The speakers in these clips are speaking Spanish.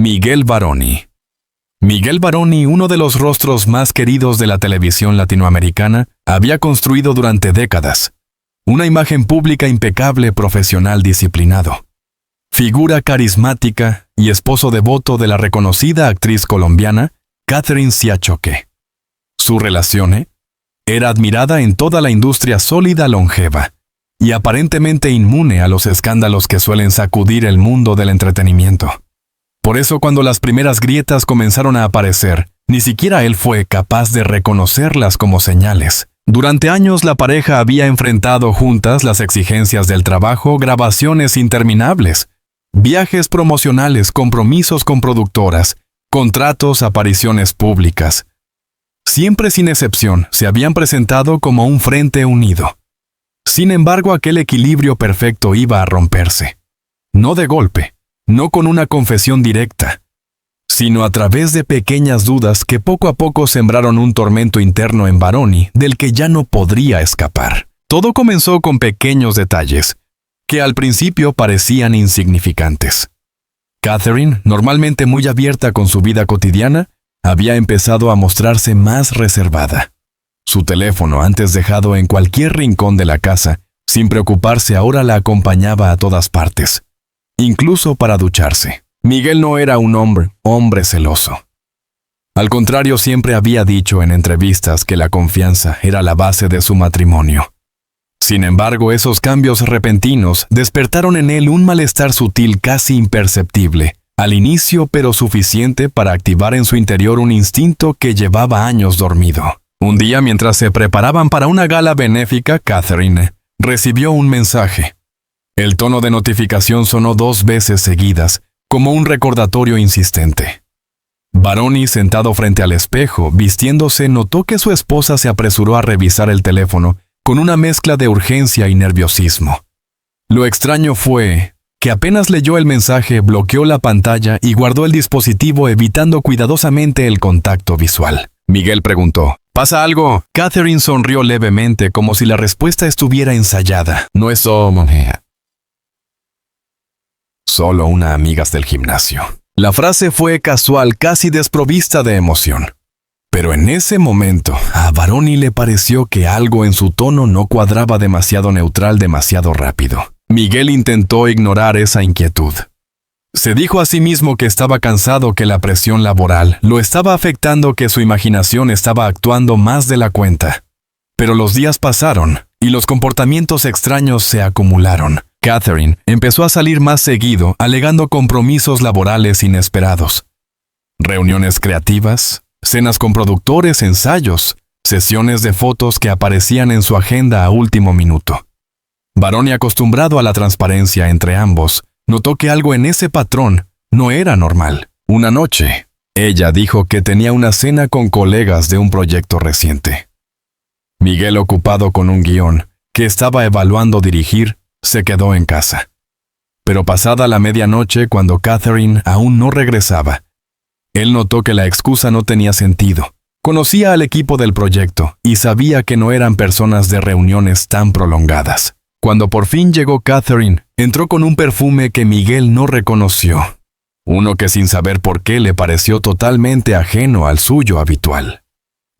Miguel Varoni. Miguel Varoni, uno de los rostros más queridos de la televisión latinoamericana, había construido durante décadas una imagen pública impecable, profesional, disciplinado. Figura carismática y esposo devoto de la reconocida actriz colombiana Catherine Siachoque. Su relación era admirada en toda la industria sólida, longeva y aparentemente inmune a los escándalos que suelen sacudir el mundo del entretenimiento. Por eso, cuando las primeras grietas comenzaron a aparecer, ni siquiera él fue capaz de reconocerlas como señales. Durante años la pareja había enfrentado juntas las exigencias del trabajo, grabaciones interminables, viajes promocionales, compromisos con productoras, contratos, apariciones públicas. Siempre sin excepción se habían presentado como un frente unido. Sin embargo, aquel equilibrio perfecto iba a romperse. No de golpe, no con una confesión directa, sino a través de pequeñas dudas que poco a poco sembraron un tormento interno en Varoni del que ya no podría escapar. Todo comenzó con pequeños detalles, que al principio parecían insignificantes. Catherine, normalmente muy abierta con su vida cotidiana, había empezado a mostrarse más reservada. Su teléfono, antes dejado en cualquier rincón de la casa, sin preocuparse, ahora la acompañaba a todas partes, incluso para ducharse. Miguel no era un hombre celoso. Al contrario, siempre había dicho en entrevistas que la confianza era la base de su matrimonio. Sin embargo, esos cambios repentinos despertaron en él un malestar sutil, casi imperceptible, al inicio, pero suficiente para activar en su interior un instinto que llevaba años dormido. Un día, mientras se preparaban para una gala benéfica, Catherine recibió un mensaje. El tono de notificación sonó 2 veces seguidas, como un recordatorio insistente. Varoni, sentado frente al espejo, vistiéndose, notó que su esposa se apresuró a revisar el teléfono con una mezcla de urgencia y nerviosismo. Lo extraño fue que apenas leyó el mensaje, bloqueó la pantalla y guardó el dispositivo, evitando cuidadosamente el contacto visual. Miguel preguntó, ¿pasa algo? Catherine sonrió levemente, como si la respuesta estuviera ensayada. No es solo una amiga del gimnasio. La frase fue casual, casi desprovista de emoción. Pero en ese momento, a Varoni le pareció que algo en su tono no cuadraba, demasiado neutral, demasiado rápido. Miguel intentó ignorar esa inquietud. Se dijo a sí mismo que estaba cansado, que la presión laboral lo estaba afectando, que su imaginación estaba actuando más de la cuenta. Pero los días pasaron, y los comportamientos extraños se acumularon. Catherine empezó a salir más seguido, alegando compromisos laborales inesperados. Reuniones creativas, cenas con productores, ensayos, sesiones de fotos que aparecían en su agenda a último minuto. Varoni, acostumbrado a la transparencia entre ambos, notó que algo en ese patrón no era normal. Una noche, ella dijo que tenía una cena con colegas de un proyecto reciente. Miguel, ocupado con un guión que estaba evaluando dirigir, se quedó en casa. Pero pasada la medianoche, cuando Catherine aún no regresaba, él notó que la excusa no tenía sentido. Conocía al equipo del proyecto y sabía que no eran personas de reuniones tan prolongadas. Cuando por fin llegó Catherine, entró con un perfume que Miguel no reconoció. Uno que, sin saber por qué, le pareció totalmente ajeno al suyo habitual.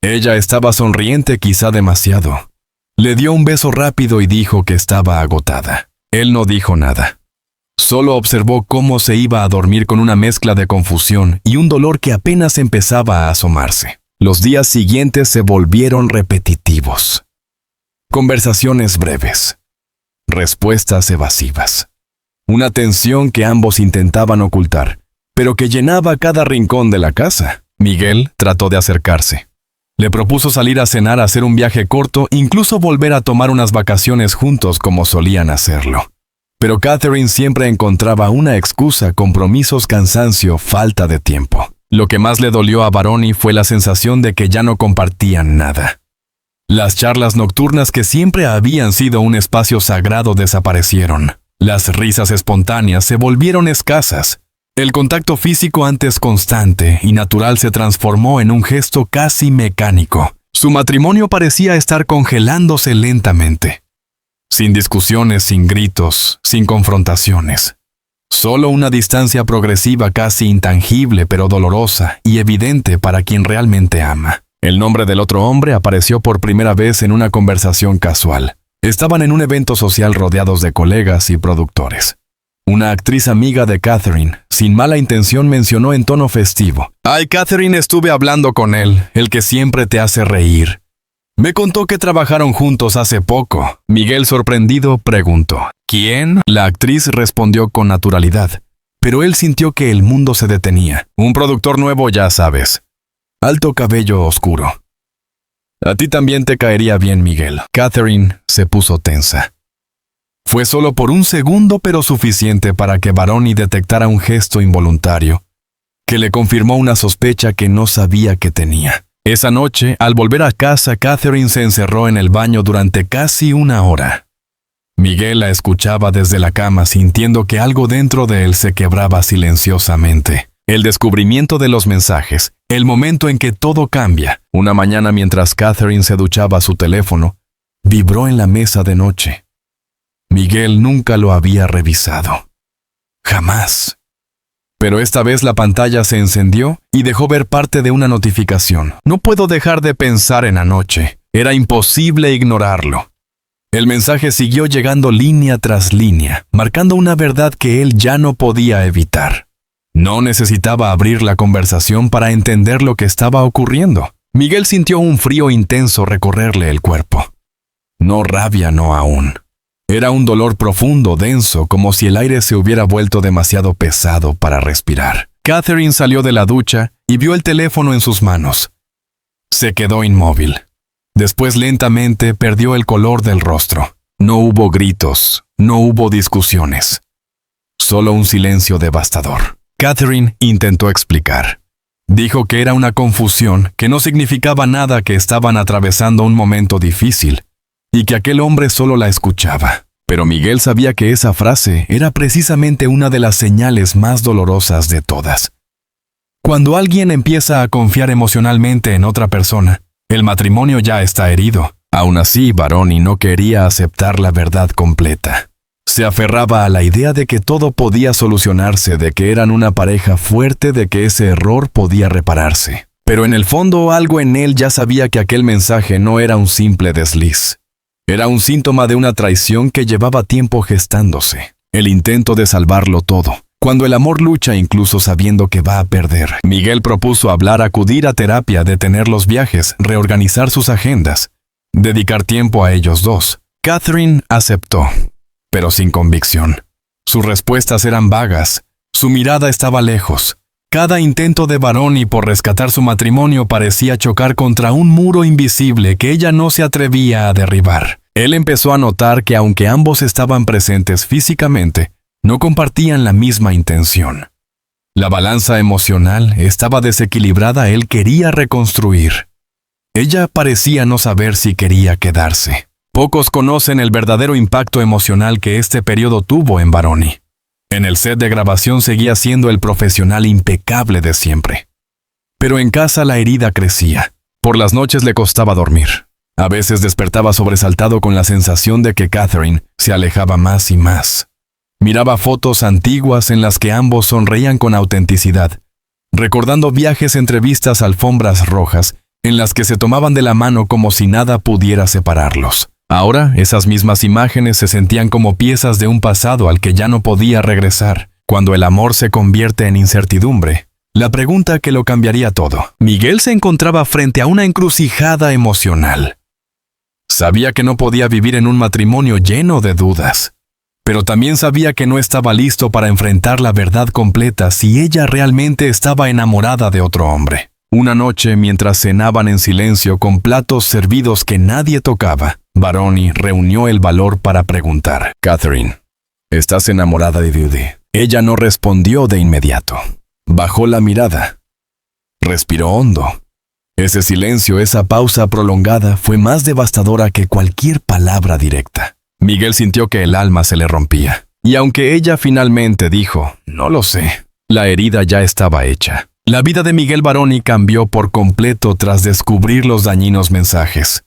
Ella estaba sonriente, quizá demasiado. Le dio un beso rápido y dijo que estaba agotada. Él no dijo nada. Solo observó cómo se iba a dormir con una mezcla de confusión y un dolor que apenas empezaba a asomarse. Los días siguientes se volvieron repetitivos. Conversaciones breves. Respuestas evasivas. Una tensión que ambos intentaban ocultar, pero que llenaba cada rincón de la casa. Miguel trató de acercarse. Le propuso salir a cenar, hacer un viaje corto, incluso volver a tomar unas vacaciones juntos como solían hacerlo. Pero Catherine siempre encontraba una excusa: compromisos, cansancio, falta de tiempo. Lo que más le dolió a Varoni fue la sensación de que ya no compartían nada. Las charlas nocturnas, que siempre habían sido un espacio sagrado, desaparecieron. Las risas espontáneas se volvieron escasas. El contacto físico, antes constante y natural, se transformó en un gesto casi mecánico. Su matrimonio parecía estar congelándose lentamente. Sin discusiones, sin gritos, sin confrontaciones. Solo una distancia progresiva casi intangible pero dolorosa y evidente para quien realmente ama. El nombre del otro hombre apareció por primera vez en una conversación casual. Estaban en un evento social rodeados de colegas y productores. Una actriz amiga de Catherine, sin mala intención, mencionó en tono festivo: «Ay, Catherine, estuve hablando con él, el que siempre te hace reír. Me contó que trabajaron juntos hace poco». Miguel, sorprendido, preguntó: «¿Quién?». La actriz respondió con naturalidad, pero él sintió que el mundo se detenía. «Un productor nuevo, ya sabes. Alto cabello oscuro. A ti también te caería bien, Miguel». Catherine se puso tensa. Fue solo por un segundo, pero suficiente para que Baroni detectara un gesto involuntario, que le confirmó una sospecha que no sabía que tenía. Esa noche, al volver a casa, Catherine se encerró en el baño durante casi una hora. Miguel la escuchaba desde la cama, sintiendo que algo dentro de él se quebraba silenciosamente. El descubrimiento de los mensajes, el momento en que todo cambia. Una mañana, mientras Catherine se duchaba, su teléfono vibró en la mesa de noche. Miguel nunca lo había revisado. Jamás. Pero esta vez la pantalla se encendió y dejó ver parte de una notificación. «No puedo dejar de pensar en anoche». Era imposible ignorarlo. El mensaje siguió llegando línea tras línea, marcando una verdad que él ya no podía evitar. No necesitaba abrir la conversación para entender lo que estaba ocurriendo. Miguel sintió un frío intenso recorrerle el cuerpo. No rabia, no aún. Era un dolor profundo, denso, como si el aire se hubiera vuelto demasiado pesado para respirar. Catherine salió de la ducha y vio el teléfono en sus manos. Se quedó inmóvil. Después lentamente perdió el color del rostro. No hubo gritos, no hubo discusiones. Solo un silencio devastador. Catherine intentó explicar. Dijo que era una confusión, que no significaba nada, que estaban atravesando un momento difícil y que aquel hombre solo la escuchaba. Pero Miguel sabía que esa frase era precisamente una de las señales más dolorosas de todas. Cuando alguien empieza a confiar emocionalmente en otra persona, el matrimonio ya está herido. Aún así, Baroni no quería aceptar la verdad completa. Se aferraba a la idea de que todo podía solucionarse, de que eran una pareja fuerte, de que ese error podía repararse. Pero en el fondo, algo en él ya sabía que aquel mensaje no era un simple desliz. Era un síntoma de una traición que llevaba tiempo gestándose. El intento de salvarlo todo. Cuando el amor lucha incluso sabiendo que va a perder. Miguel propuso hablar, acudir a terapia, detener los viajes, reorganizar sus agendas, dedicar tiempo a ellos dos. Catherine aceptó, pero sin convicción. Sus respuestas eran vagas. Su mirada estaba lejos. Cada intento de Baroni por rescatar su matrimonio parecía chocar contra un muro invisible que ella no se atrevía a derribar. Él empezó a notar que aunque ambos estaban presentes físicamente, no compartían la misma intención. La balanza emocional estaba desequilibrada. Él quería reconstruir. Ella parecía no saber si quería quedarse. Pocos conocen el verdadero impacto emocional que este periodo tuvo en Baroni. En el set de grabación seguía siendo el profesional impecable de siempre. Pero en casa la herida crecía. Por las noches le costaba dormir. A veces despertaba sobresaltado con la sensación de que Catherine se alejaba más y más. Miraba fotos antiguas en las que ambos sonreían con autenticidad, recordando viajes, entrevistas, alfombras rojas, en las que se tomaban de la mano como si nada pudiera separarlos. Ahora, esas mismas imágenes se sentían como piezas de un pasado al que ya no podía regresar. Cuando el amor se convierte en incertidumbre, la pregunta que lo cambiaría todo. Miguel se encontraba frente a una encrucijada emocional. Sabía que no podía vivir en un matrimonio lleno de dudas, pero también sabía que no estaba listo para enfrentar la verdad completa si ella realmente estaba enamorada de otro hombre. Una noche, mientras cenaban en silencio con platos servidos que nadie tocaba, Baroni reunió el valor para preguntar: «Catherine, ¿estás enamorada de Judy?». Ella no respondió de inmediato. Bajó la mirada. Respiró hondo. Ese silencio, esa pausa prolongada, fue más devastadora que cualquier palabra directa. Miguel sintió que el alma se le rompía. Y aunque ella finalmente dijo: «No lo sé», la herida ya estaba hecha. La vida de Miguel Baroni cambió por completo tras descubrir los dañinos mensajes.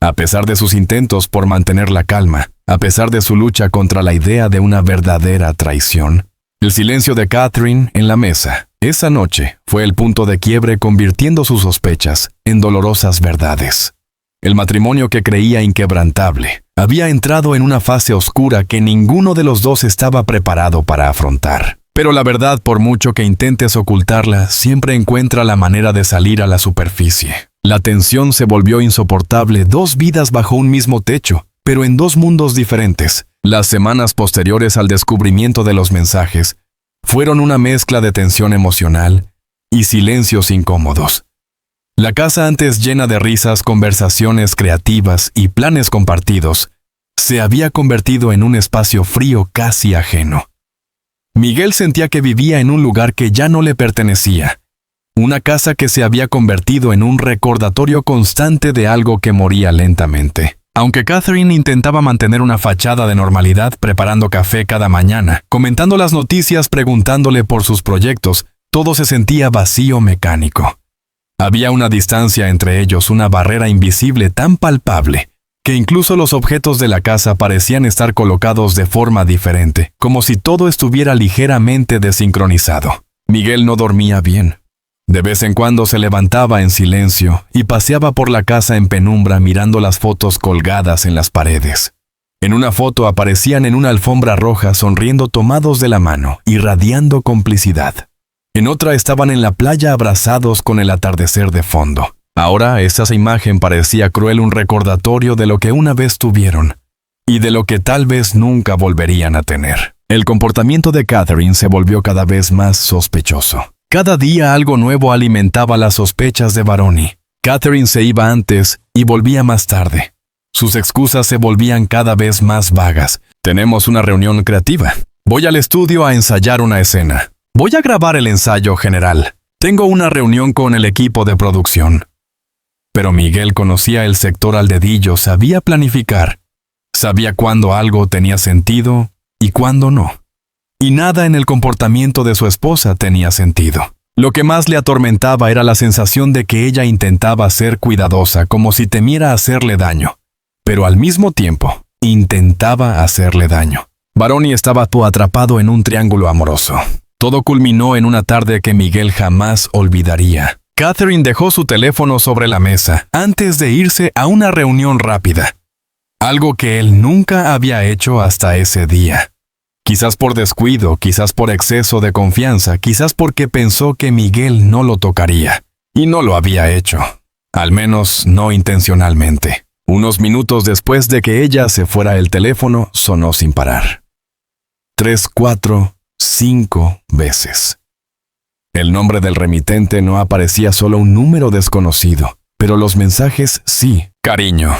A pesar de sus intentos por mantener la calma, a pesar de su lucha contra la idea de una verdadera traición, El silencio de Catherine en la mesa, esa noche, fue el punto de quiebre convirtiendo sus sospechas en dolorosas verdades. El matrimonio que creía inquebrantable había entrado en una fase oscura que ninguno de los dos estaba preparado para afrontar. Pero la verdad, por mucho que intentes ocultarla, siempre encuentra la manera de salir a la superficie. La tensión se volvió insoportable, 2 vidas bajo un mismo techo, pero en 2 mundos diferentes. Las semanas posteriores al descubrimiento de los mensajes fueron una mezcla de tensión emocional y silencios incómodos. La casa, antes llena de risas, conversaciones creativas y planes compartidos, se había convertido en un espacio frío casi ajeno. Miguel sentía que vivía en un lugar que ya no le pertenecía, una casa que se había convertido en un recordatorio constante de algo que moría lentamente. Aunque Catherine intentaba mantener una fachada de normalidad preparando café cada mañana, comentando las noticias, preguntándole por sus proyectos, todo se sentía vacío, mecánico. Había una distancia entre ellos, una barrera invisible tan palpable, que incluso los objetos de la casa parecían estar colocados de forma diferente, como si todo estuviera ligeramente desincronizado. Miguel no dormía bien. De vez en cuando se levantaba en silencio y paseaba por la casa en penumbra mirando las fotos colgadas en las paredes. En una foto aparecían en una alfombra roja sonriendo tomados de la mano, irradiando complicidad. En otra estaban en la playa abrazados con el atardecer de fondo. Ahora esa imagen parecía cruel, un recordatorio de lo que una vez tuvieron y de lo que tal vez nunca volverían a tener. El comportamiento de Catherine se volvió cada vez más sospechoso. Cada día algo nuevo alimentaba las sospechas de Baroni. Catherine se iba antes y volvía más tarde. Sus excusas se volvían cada vez más vagas. Tenemos una reunión creativa. Voy al estudio a ensayar una escena. Voy a grabar el ensayo general. Tengo una reunión con el equipo de producción. Pero Miguel conocía el sector al dedillo, sabía planificar. Sabía cuándo algo tenía sentido y cuándo no. Y nada en el comportamiento de su esposa tenía sentido. Lo que más le atormentaba era la sensación de que ella intentaba ser cuidadosa, como si temiera hacerle daño. Pero al mismo tiempo, intentaba hacerle daño. Baroni estaba atrapado en un triángulo amoroso. Todo culminó en una tarde que Miguel jamás olvidaría. Catherine dejó su teléfono sobre la mesa antes de irse a una reunión rápida. Algo que él nunca había hecho hasta ese día. Quizás por descuido, quizás por exceso de confianza, quizás porque pensó que Miguel no lo tocaría. Y no lo había hecho. Al menos no intencionalmente. Unos minutos después de que ella se fuera, el teléfono sonó sin parar. 3, 4, 5 veces. El nombre del remitente no aparecía, solo un número desconocido, pero los mensajes sí. Cariño,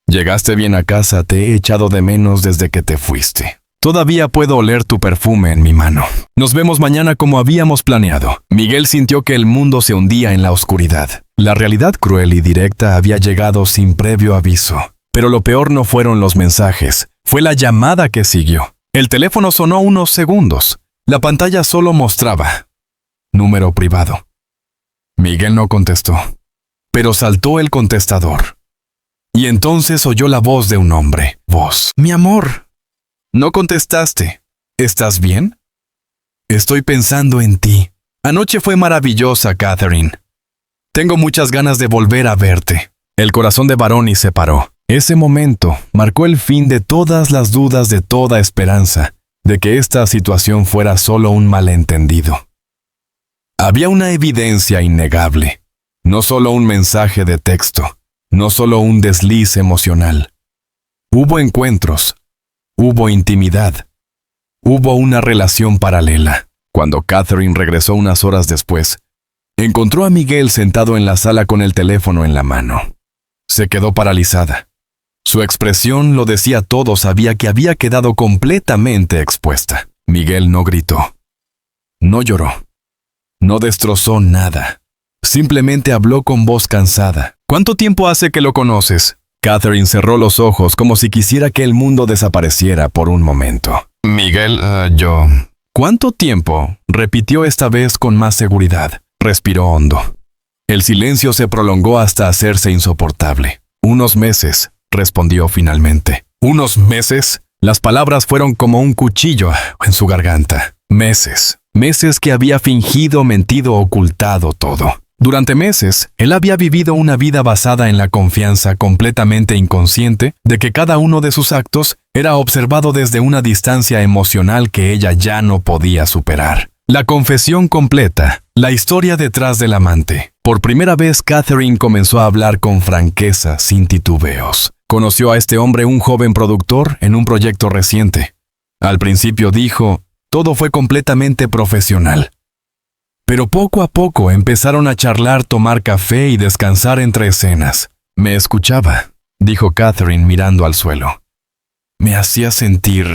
llegaste bien a casa, te he echado de menos desde que te fuiste. Todavía puedo oler tu perfume en mi mano. Nos vemos mañana como habíamos planeado. Miguel sintió que el mundo se hundía en la oscuridad. La realidad cruel y directa había llegado sin previo aviso. Pero lo peor no fueron los mensajes, fue la llamada que siguió. El teléfono sonó unos segundos. La pantalla solo mostraba número privado. Miguel no contestó, pero saltó el contestador. Y entonces oyó la voz de un hombre. Voz. Mi amor. No contestaste. ¿Estás bien? Estoy pensando en ti. Anoche fue maravillosa, Catherine. Tengo muchas ganas de volver a verte. El corazón de Baroni se paró. Ese momento marcó el fin de todas las dudas, de toda esperanza de que esta situación fuera solo un malentendido. Había una evidencia innegable. No solo un mensaje de texto, no solo un desliz emocional. Hubo encuentros. Hubo intimidad. Hubo una relación paralela. Cuando Catherine regresó unas horas después, encontró a Miguel sentado en la sala con el teléfono en la mano. Se quedó paralizada. Su expresión lo decía todo, sabía que había quedado completamente expuesta. Miguel no gritó. No lloró. No destrozó nada. Simplemente habló con voz cansada. ¿Cuánto tiempo hace que lo conoces? Catherine cerró los ojos como si quisiera que el mundo desapareciera por un momento. Miguel, yo... ¿Cuánto tiempo? Repitió esta vez con más seguridad. Respiró hondo. El silencio se prolongó hasta hacerse insoportable. Unos meses, respondió finalmente. ¿Unos meses? Las palabras fueron como un cuchillo en su garganta. Meses que había fingido, mentido, ocultado todo. Durante meses, él había vivido una vida basada en la confianza completamente inconsciente de que cada uno de sus actos era observado desde una distancia emocional que ella ya no podía superar. La confesión completa, la historia detrás del amante. Por primera vez, Catherine comenzó a hablar con franqueza, sin titubeos. Conoció a este hombre, un joven productor, en un proyecto reciente. Al principio dijo, todo fue completamente profesional. Pero poco a poco empezaron a charlar, tomar café y descansar entre escenas. Me escuchaba, dijo Catherine mirando al suelo. Me hacía sentir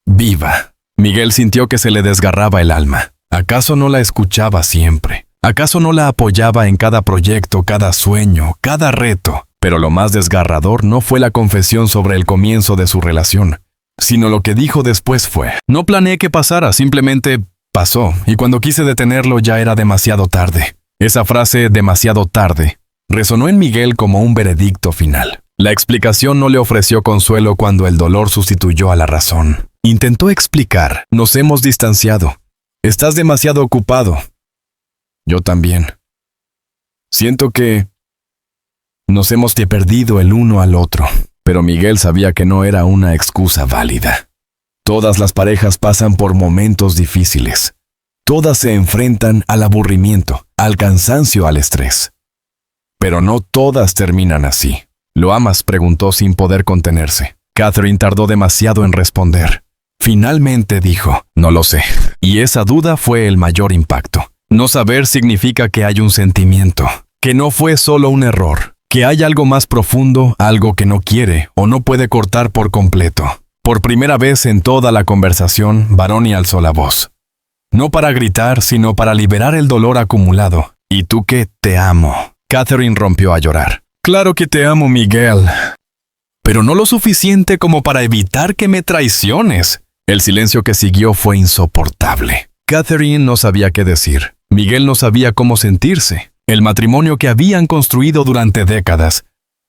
viva. Miguel sintió que se le desgarraba el alma. ¿Acaso no la escuchaba siempre? ¿Acaso no la apoyaba en cada proyecto, cada sueño, cada reto? Pero lo más desgarrador no fue la confesión sobre el comienzo de su relación, sino lo que dijo después fue, no planeé que pasara, simplemente pasó, y cuando quise detenerlo ya era demasiado tarde. Esa frase, demasiado tarde, resonó en Miguel como un veredicto final. La explicación no le ofreció consuelo cuando el dolor sustituyó a la razón. Intentó explicar, nos hemos distanciado. Estás demasiado ocupado. Yo también. Siento que nos hemos perdido el uno al otro. Pero Miguel sabía que no era una excusa válida. Todas las parejas pasan por momentos difíciles. Todas se enfrentan al aburrimiento, al cansancio, al estrés. Pero no todas terminan así. ¿Lo amas?, preguntó sin poder contenerse. Catherine tardó demasiado en responder. Finalmente dijo, no lo sé. Y esa duda fue el mayor impacto. No saber significa que hay un sentimiento, que no fue solo un error, que hay algo más profundo, algo que no quiere o no puede cortar por completo. Por primera vez en toda la conversación, Varoni alzó la voz. No para gritar, sino para liberar el dolor acumulado. ¿Y tú qué? Te amo. Catherine rompió a llorar. Claro que te amo, Miguel. Pero no lo suficiente como para evitar que me traiciones. El silencio que siguió fue insoportable. Catherine no sabía qué decir. Miguel no sabía cómo sentirse. El matrimonio que habían construido durante décadas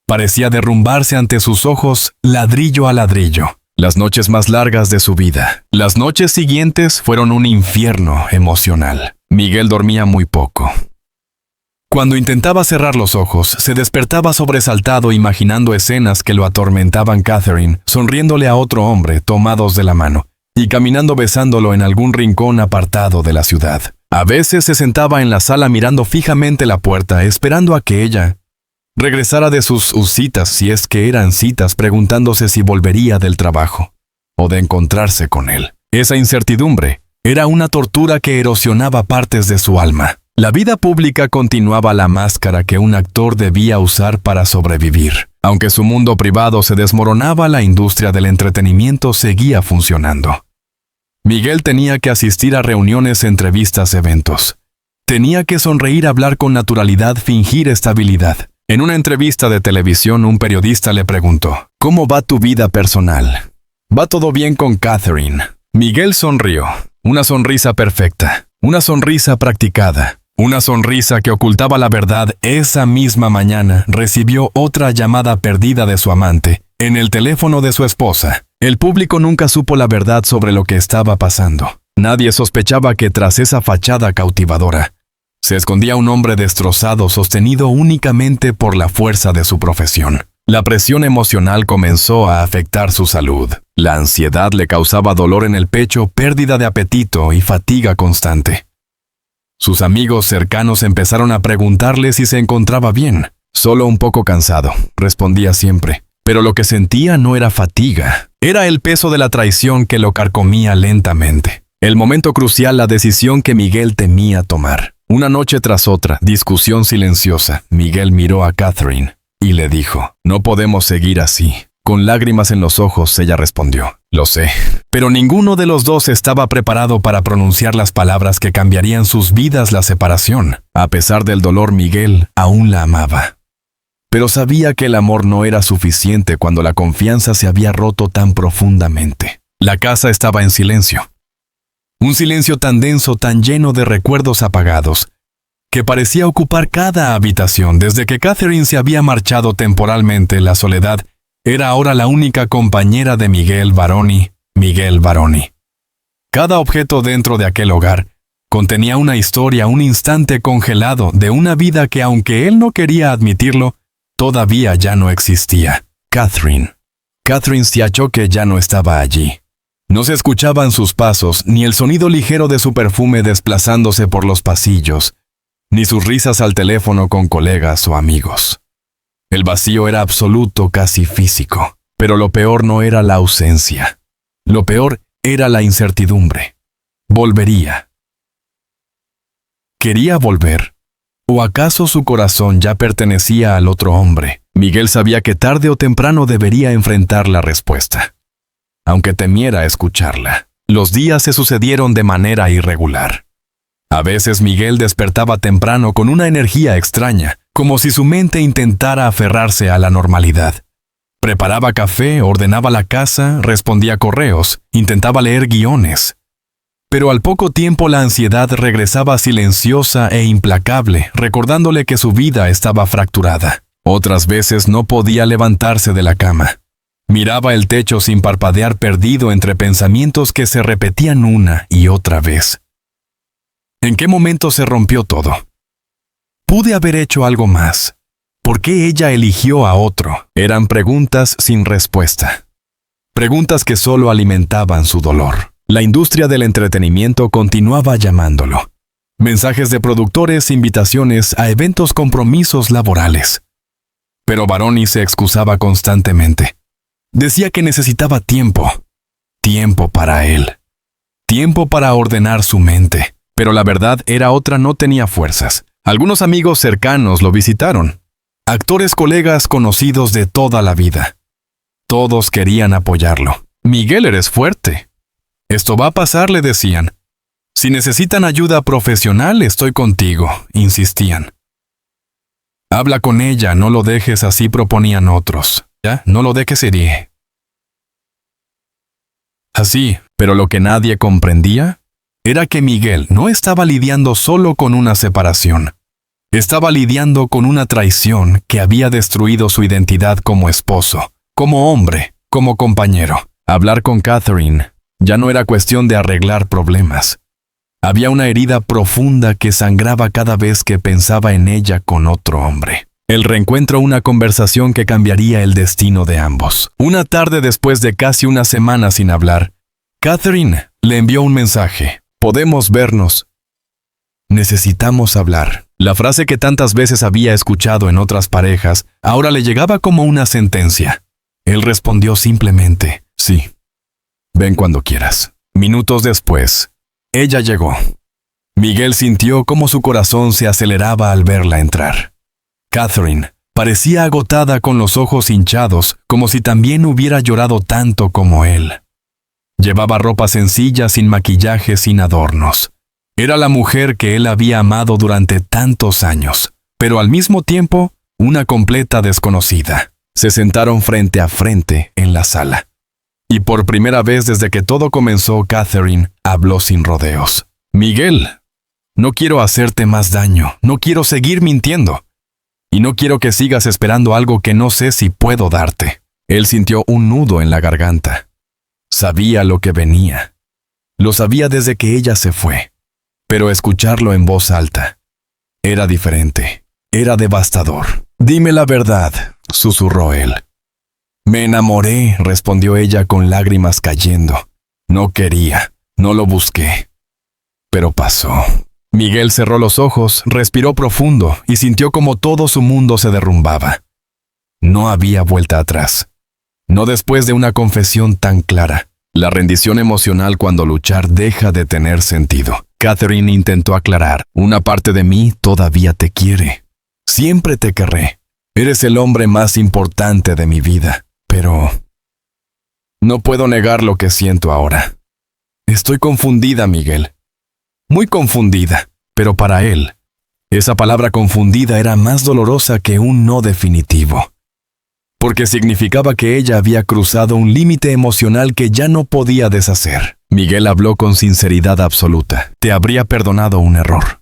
parecía derrumbarse ante sus ojos, ladrillo a ladrillo. Las noches más largas de su vida. Las noches siguientes fueron un infierno emocional. Miguel dormía muy poco. Cuando intentaba cerrar los ojos, se despertaba sobresaltado imaginando escenas que lo atormentaban. Catherine, sonriéndole a otro hombre, tomados de la mano, y caminando besándolo en algún rincón apartado de la ciudad. A veces se sentaba en la sala mirando fijamente la puerta, esperando a que ella regresara de sus citas, si es que eran citas, preguntándose si volvería del trabajo o de encontrarse con él. Esa incertidumbre era una tortura que erosionaba partes de su alma. La vida pública continuaba la máscara que un actor debía usar para sobrevivir. Aunque su mundo privado se desmoronaba, la industria del entretenimiento seguía funcionando. Miguel tenía que asistir a reuniones, entrevistas, eventos. Tenía que sonreír, hablar con naturalidad, fingir estabilidad. En una entrevista de televisión, un periodista le preguntó, ¿cómo va tu vida personal? Va todo bien con Catherine. Miguel sonrió. Una sonrisa perfecta. Una sonrisa practicada. Una sonrisa que ocultaba la verdad. Esa misma mañana recibió otra llamada perdida de su amante, en el teléfono de su esposa. El público nunca supo la verdad sobre lo que estaba pasando. Nadie sospechaba que tras esa fachada cautivadora se escondía un hombre destrozado, sostenido únicamente por la fuerza de su profesión. La presión emocional comenzó a afectar su salud. La ansiedad le causaba dolor en el pecho, pérdida de apetito y fatiga constante. Sus amigos cercanos empezaron a preguntarle si se encontraba bien. Solo un poco cansado, respondía siempre. Pero lo que sentía no era fatiga. Era el peso de la traición que lo carcomía lentamente. El momento crucial, la decisión que Miguel temía tomar. Una noche tras otra, discusión silenciosa. Miguel miró a Catherine y le dijo, no podemos seguir así. Con lágrimas en los ojos, ella respondió, lo sé. Pero ninguno de los dos estaba preparado para pronunciar las palabras que cambiarían sus vidas. La separación. A pesar del dolor, Miguel aún la amaba. Pero sabía que el amor no era suficiente cuando la confianza se había roto tan profundamente. La casa estaba en silencio. Un silencio tan denso, tan lleno de recuerdos apagados, que parecía ocupar cada habitación. Desde que Catherine se había marchado temporalmente, la soledad era ahora la única compañera de Miguel Varoni. Cada objeto dentro de aquel hogar contenía una historia, un instante congelado de una vida que, aunque él no quería admitirlo, todavía ya no existía. Catherine. Catherine Siachoque ya no estaba allí. No se escuchaban sus pasos, ni el sonido ligero de su perfume desplazándose por los pasillos, ni sus risas al teléfono con colegas o amigos. El vacío era absoluto, casi físico. Pero lo peor no era la ausencia. Lo peor era la incertidumbre. Volvería. ¿Quería volver? ¿O acaso su corazón ya pertenecía al otro hombre? Miguel sabía que tarde o temprano debería enfrentar la respuesta. Aunque temiera escucharla, los días se sucedieron de manera irregular. A veces Miguel despertaba temprano con una energía extraña, como si su mente intentara aferrarse a la normalidad. Preparaba café, ordenaba la casa, respondía correos, intentaba leer guiones. Pero al poco tiempo la ansiedad regresaba silenciosa e implacable, recordándole que su vida estaba fracturada. Otras veces no podía levantarse de la cama. Miraba el techo sin parpadear, perdido entre pensamientos que se repetían una y otra vez. ¿En qué momento se rompió todo? ¿Pude haber hecho algo más? ¿Por qué ella eligió a otro? Eran preguntas sin respuesta. Preguntas que solo alimentaban su dolor. La industria del entretenimiento continuaba llamándolo. Mensajes de productores, invitaciones a eventos, compromisos laborales. Pero Baroni se excusaba constantemente. Decía que necesitaba tiempo. Tiempo para él. Tiempo para ordenar su mente. Pero la verdad era otra, no tenía fuerzas. Algunos amigos cercanos lo visitaron. Actores, colegas conocidos de toda la vida. Todos querían apoyarlo. Miguel, eres fuerte. Esto va a pasar, le decían. Si necesitan ayuda profesional, estoy contigo, insistían. Habla con ella, no lo dejes así, proponían otros. Ya, no lo dejes herir. Así, pero lo que nadie comprendía era que Miguel no estaba lidiando solo con una separación. Estaba lidiando con una traición que había destruido su identidad como esposo, como hombre, como compañero. Hablar con Catherine ya no era cuestión de arreglar problemas. Había una herida profunda que sangraba cada vez que pensaba en ella con otro hombre. El reencuentro, una conversación que cambiaría el destino de ambos. Una tarde, después de casi una semana sin hablar, Catherine le envió un mensaje. Podemos vernos. Necesitamos hablar. La frase que tantas veces había escuchado en otras parejas, ahora le llegaba como una sentencia. Él respondió simplemente, sí. Ven cuando quieras. Minutos después, ella llegó. Miguel sintió cómo su corazón se aceleraba al verla entrar. Catherine parecía agotada, con los ojos hinchados, como si también hubiera llorado tanto como él. Llevaba ropa sencilla, sin maquillaje, sin adornos. Era la mujer que él había amado durante tantos años, pero al mismo tiempo, una completa desconocida. Se sentaron frente a frente en la sala. Y por primera vez desde que todo comenzó, Catherine habló sin rodeos. Miguel, no quiero hacerte más daño, no quiero seguir mintiendo. Y no quiero que sigas esperando algo que no sé si puedo darte. Él sintió un nudo en la garganta. Sabía lo que venía. Lo sabía desde que ella se fue. Pero escucharlo en voz alta era diferente. Era devastador. Dime la verdad, susurró él. Me enamoré, respondió ella con lágrimas cayendo. No quería, no lo busqué. Pero pasó. Miguel cerró los ojos, respiró profundo y sintió como todo su mundo se derrumbaba. No había vuelta atrás. No después de una confesión tan clara. La rendición emocional cuando luchar deja de tener sentido. Catherine intentó aclarar. Una parte de mí todavía te quiere. Siempre te querré. Eres el hombre más importante de mi vida. Pero no puedo negar lo que siento ahora. Estoy confundida, Miguel. Muy confundida. Pero para él, esa palabra confundida era más dolorosa que un no definitivo. Porque significaba que ella había cruzado un límite emocional que ya no podía deshacer. Miguel habló con sinceridad absoluta. Te habría perdonado un error.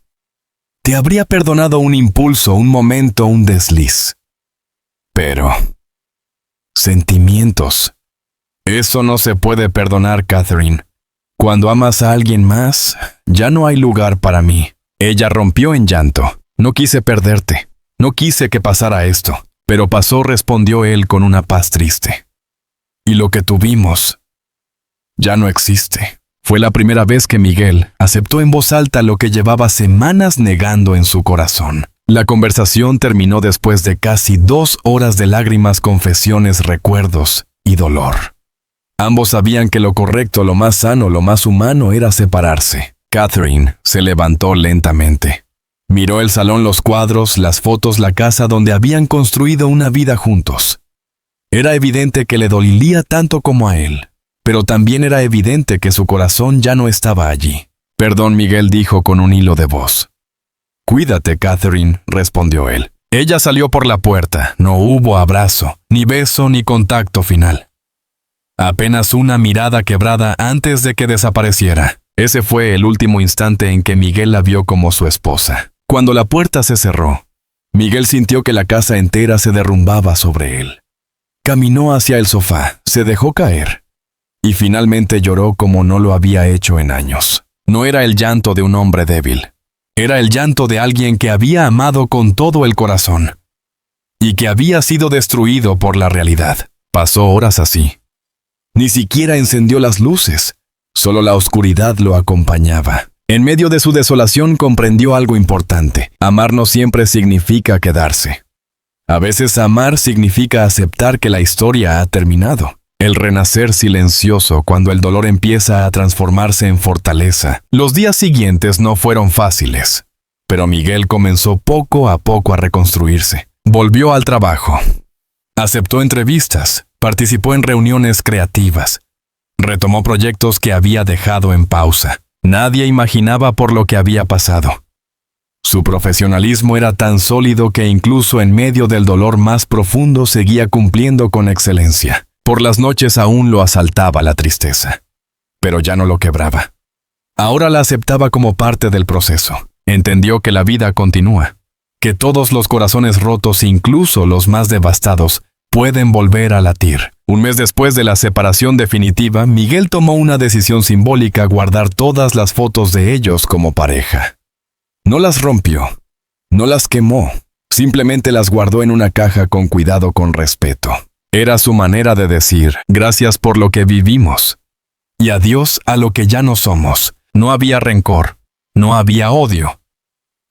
Te habría perdonado un impulso, un momento, un desliz. Pero sentimientos. Eso no se puede perdonar, Catherine. Cuando amas a alguien más, ya no hay lugar para mí. Ella rompió en llanto. No quise perderte. No quise que pasara esto. Pero pasó, respondió él con una paz triste. Y lo que tuvimos ya no existe. Fue la primera vez que Miguel aceptó en voz alta lo que llevaba semanas negando en su corazón. La conversación terminó después de casi 2 horas de lágrimas, confesiones, recuerdos y dolor. Ambos sabían que lo correcto, lo más sano, lo más humano era separarse. Catherine se levantó lentamente. Miró el salón, los cuadros, las fotos, la casa donde habían construido una vida juntos. Era evidente que le dolía tanto como a él, pero también era evidente que su corazón ya no estaba allí. Perdón, Miguel dijo con un hilo de voz. Cuídate, Catherine, respondió él. Ella salió por la puerta. No hubo abrazo, ni beso, ni contacto final. Apenas una mirada quebrada antes de que desapareciera. Ese fue el último instante en que Miguel la vio como su esposa. Cuando la puerta se cerró, Miguel sintió que la casa entera se derrumbaba sobre él. Caminó hacia el sofá, se dejó caer, y finalmente lloró como no lo había hecho en años. No era el llanto de un hombre débil. Era el llanto de alguien que había amado con todo el corazón, y que había sido destruido por la realidad. Pasó horas así. Ni siquiera encendió las luces. Solo la oscuridad lo acompañaba. En medio de su desolación comprendió algo importante. Amar no siempre significa quedarse. A veces amar significa aceptar que la historia ha terminado. El renacer silencioso cuando el dolor empieza a transformarse en fortaleza. Los días siguientes no fueron fáciles, pero Miguel comenzó poco a poco a reconstruirse. Volvió al trabajo. Aceptó entrevistas, participó en reuniones creativas. Retomó proyectos que había dejado en pausa. Nadie imaginaba por lo que había pasado. Su profesionalismo era tan sólido que incluso en medio del dolor más profundo seguía cumpliendo con excelencia. Por las noches aún lo asaltaba la tristeza, pero ya no lo quebraba. Ahora la aceptaba como parte del proceso. Entendió que la vida continúa, que todos los corazones rotos, incluso los más devastados, pueden volver a latir. Un mes después de la separación definitiva, Miguel tomó una decisión simbólica: guardar todas las fotos de ellos como pareja. No las rompió, no las quemó, simplemente las guardó en una caja con cuidado, con respeto. Era su manera de decir gracias por lo que vivimos y adiós a lo que ya no somos. No había rencor, no había odio,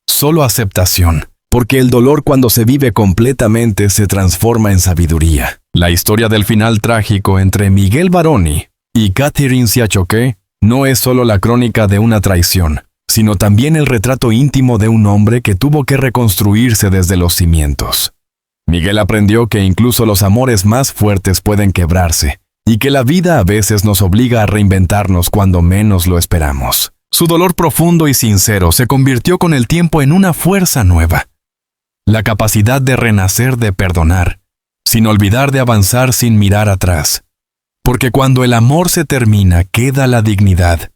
solo aceptación. Porque el dolor, cuando se vive completamente, se transforma en sabiduría. La historia del final trágico entre Miguel Varoni y Catherine Siachoque no es solo la crónica de una traición, sino también el retrato íntimo de un hombre que tuvo que reconstruirse desde los cimientos. Miguel aprendió que incluso los amores más fuertes pueden quebrarse, y que la vida a veces nos obliga a reinventarnos cuando menos lo esperamos. Su dolor profundo y sincero se convirtió con el tiempo en una fuerza nueva. La capacidad de renacer, de perdonar, sin olvidar de avanzar, sin mirar atrás. Porque cuando el amor se termina, queda la dignidad.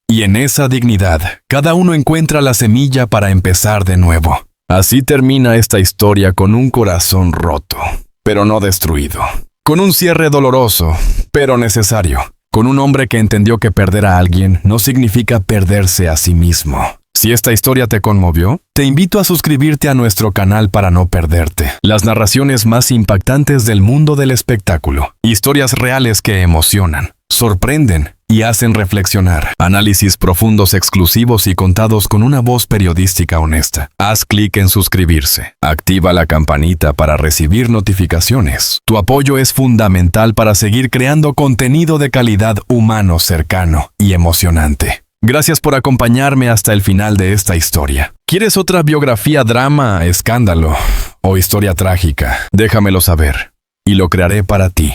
Y en esa dignidad, cada uno encuentra la semilla para empezar de nuevo. Así termina esta historia, con un corazón roto, pero no destruido. Con un cierre doloroso, pero necesario. Con un hombre que entendió que perder a alguien no significa perderse a sí mismo. Si esta historia te conmovió, te invito a suscribirte a nuestro canal para no perderte las narraciones más impactantes del mundo del espectáculo. Historias reales que emocionan, sorprenden y hacen reflexionar. Análisis profundos, exclusivos y contados con una voz periodística honesta. Haz clic en suscribirse. Activa la campanita para recibir notificaciones. Tu apoyo es fundamental para seguir creando contenido de calidad, humano, cercano y emocionante. Gracias por acompañarme hasta el final de esta historia. ¿Quieres otra biografía, drama, escándalo o historia trágica? Déjamelo saber y lo crearé para ti.